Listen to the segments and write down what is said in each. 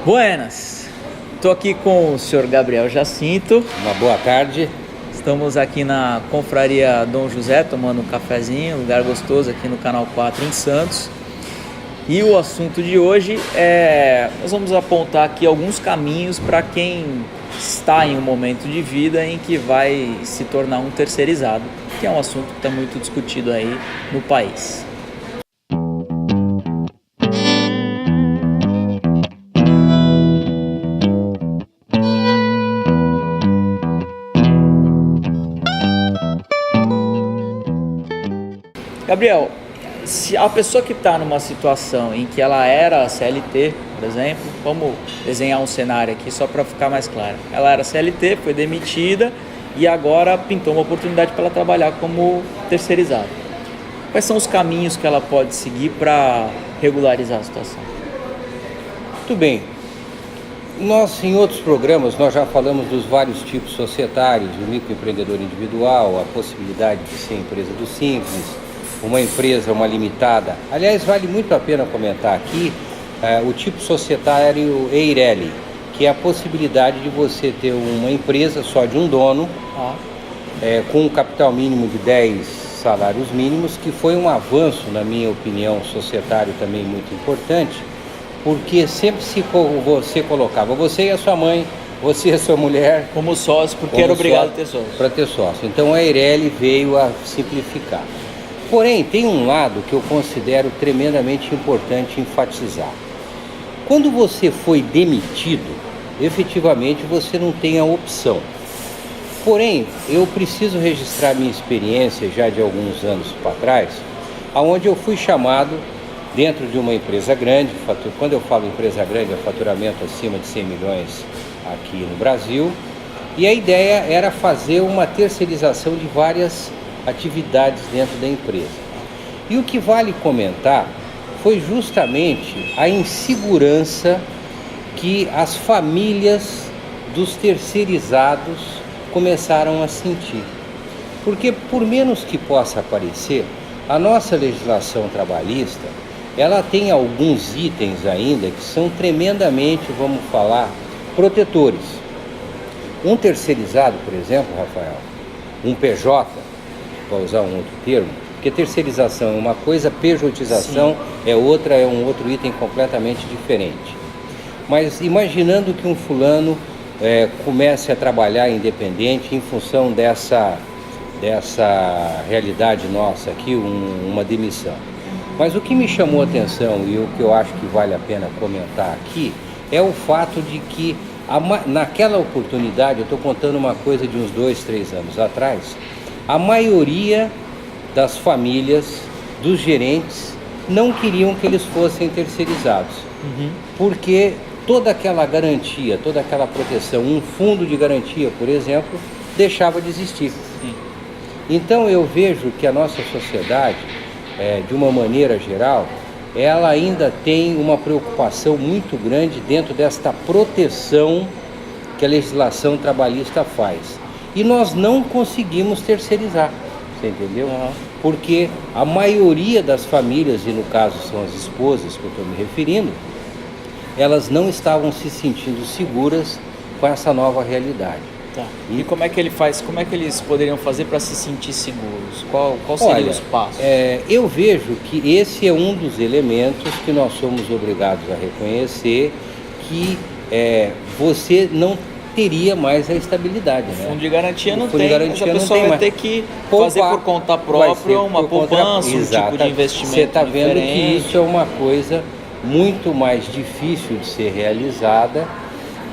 Buenas, estou aqui com o senhor Gabriel Jacinto. Uma boa tarde. Estamos aqui na Confraria Dom José, tomando um cafezinho, um lugar gostoso aqui no Canal 4 em Santos. E o assunto de hoje nós vamos apontar aqui alguns caminhos para quem está em um momento de vida em que vai se tornar um terceirizado, que é um assunto que está muito discutido aí no país. Gabriel, se a pessoa que está numa situação em que ela era CLT, por exemplo, vamos desenhar um cenário aqui só para ficar mais claro. Ela era CLT, foi demitida e agora pintou uma oportunidade para ela trabalhar como terceirizada. Quais são os caminhos que ela pode seguir para regularizar a situação? Muito bem. Nós, em outros programas, nós já falamos dos vários tipos societários, do microempreendedor individual, a possibilidade de ser empresa do Simples, uma empresa, uma limitada. Aliás, vale muito a pena comentar aqui o tipo societário EIRELI, que é a possibilidade de você ter uma empresa só de um dono, com um capital mínimo de 10 salários mínimos, que foi um avanço, na minha opinião, societário também muito importante, porque sempre você colocava você e a sua mãe, você e a sua mulher como sócio, porque era obrigado a ter sócio. Para ter sócio. Então a EIRELI veio a simplificar. Porém, tem um lado que eu considero tremendamente importante enfatizar. Quando você foi demitido, efetivamente você não tem a opção. Porém, eu preciso registrar minha experiência já de alguns anos para trás, onde eu fui chamado dentro de uma empresa grande. Quando eu falo empresa grande, é faturamento acima de 100 milhões aqui no Brasil. E a ideia era fazer uma terceirização de várias atividades dentro da empresa. E o que vale comentar foi justamente a insegurança que as famílias dos terceirizados começaram a sentir. Porque, por menos que possa parecer, a nossa legislação trabalhista, ela tem alguns itens ainda que são tremendamente, vamos falar, protetores. Um terceirizado, por exemplo, Rafael, um PJ, para usar um outro termo, porque terceirização é uma coisa, pejotização é outra, é um outro item completamente diferente. Mas imaginando que um fulano comece a trabalhar independente em função dessa realidade nossa aqui, uma demissão. Mas o que me chamou a atenção e o que eu acho que vale a pena comentar aqui é o fato de que naquela oportunidade, eu estou contando uma coisa de uns 2, 3 anos atrás, a maioria das famílias, dos gerentes, não queriam que eles fossem terceirizados. Porque toda aquela garantia, toda aquela proteção, um fundo de garantia, por exemplo, deixava de existir. Então eu vejo que a nossa sociedade, de uma maneira geral, ela ainda tem uma preocupação muito grande dentro desta proteção que a legislação trabalhista faz. E nós não conseguimos terceirizar, você entendeu? Porque a maioria das famílias, e no caso são as esposas que eu estou me referindo, elas não estavam se sentindo seguras com essa nova realidade. E como é que ele faz? Como é que eles poderiam fazer para se sentir seguros? Qual seriam os passos? Eu vejo que esse é um dos elementos que nós somos obrigados a reconhecer, que você não teria mais a estabilidade, né? Fundo de garantia não tem, mas a pessoa vai ter que fazer por conta própria uma poupança, um tipo de investimento. Você está vendo que isso é uma coisa muito mais difícil de ser realizada.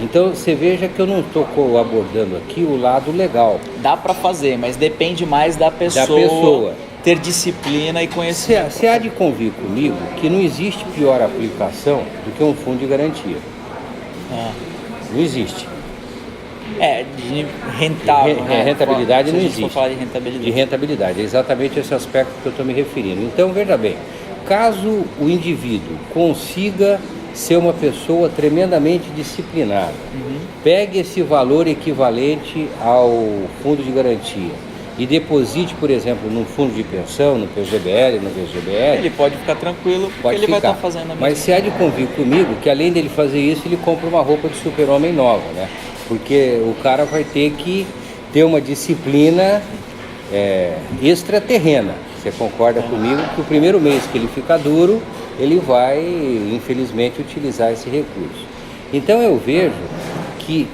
Então você veja que eu não estou abordando aqui o lado legal. Dá para fazer, mas depende mais da pessoa ter disciplina e conhecimento. Você há de convir comigo que não existe pior aplicação do que um fundo de garantia. Não existe. De rentável, rentabilidade não existe. Falar de rentabilidade. De rentabilidade, é exatamente esse aspecto que eu estou me referindo. Então, veja bem, caso o indivíduo consiga ser uma pessoa tremendamente disciplinada, pegue esse valor equivalente ao fundo de garantia e deposite, por exemplo, num fundo de pensão, no PGBL, no VGBL, Ele pode ficar tranquilo, porque ele vai estar fazendo a mesma Mas você há de convir comigo que além dele fazer isso, ele compra uma roupa de super-homem nova, né? Porque o cara vai ter que ter uma disciplina extraterrena. Você concorda comigo que o primeiro mês que ele fica duro, ele vai, infelizmente, utilizar esse recurso. Então eu vejo que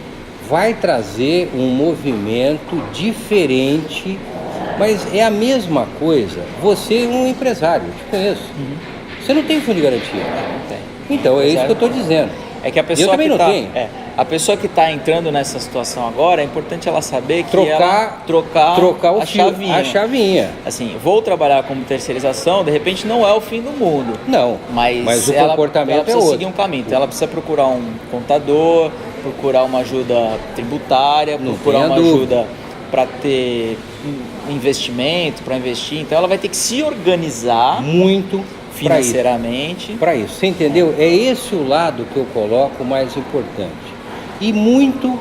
vai trazer um movimento diferente, mas é a mesma coisa. Você é um empresário, eu te conheço. Você não tem fundo de garantia. Não tem. Então é isso que eu estou dizendo. É que a pessoa eu também não tenho. A pessoa que está entrando nessa situação agora, é importante ela saber que trocar a chavinha. Assim, vou trabalhar como terceirização, de repente não é o fim do mundo. Não, mas o comportamento ela precisa outro. seguir um caminho. Então ela precisa procurar um contador, procurar uma ajuda tributária, procurar uma ajuda para ter investimento, para investir. Então ela vai ter que se organizar muito financeiramente. Para isso, você entendeu? É esse o lado que eu coloco mais importante. E muito,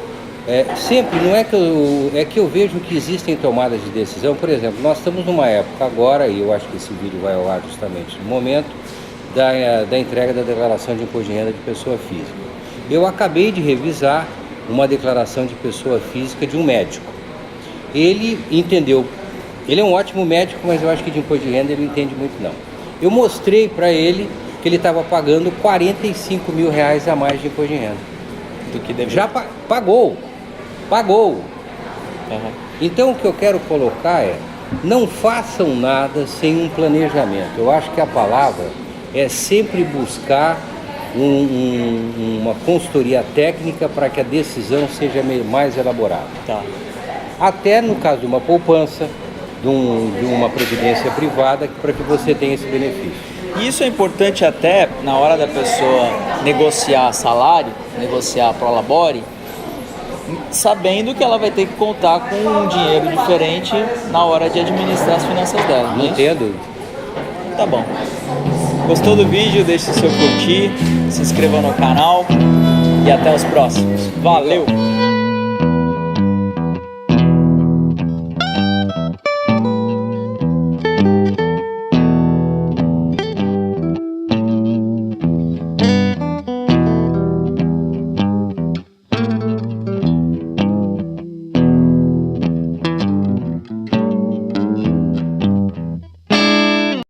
sempre, não é que eu vejo que existem tomadas de decisão. Por exemplo, nós estamos numa época agora, e eu acho que esse vídeo vai ao ar justamente no momento, da entrega da declaração de imposto de renda de pessoa física. Eu acabei de revisar uma declaração de pessoa física de um médico. Ele entendeu, ele é um ótimo médico, mas eu acho que de imposto de renda ele não entende muito não. Eu mostrei para ele que ele estava pagando R$45 mil a mais de imposto de renda. Do que deveria. Já pagou. Então o que eu quero colocar é, não façam nada sem um planejamento. Eu acho que a palavra é sempre buscar uma consultoria técnica para que a decisão seja mais elaborada. Até no caso de uma poupança, de uma previdência privada, para que você tenha esse benefício. E isso é importante até na hora da pessoa negociar salário, negociar prolabore, sabendo que ela vai ter que contar com um dinheiro diferente na hora de administrar as finanças dela. Não tenho dúvida. Tá bom. Gostou do vídeo? Deixe seu curtir, se inscreva no canal e até os próximos. Valeu!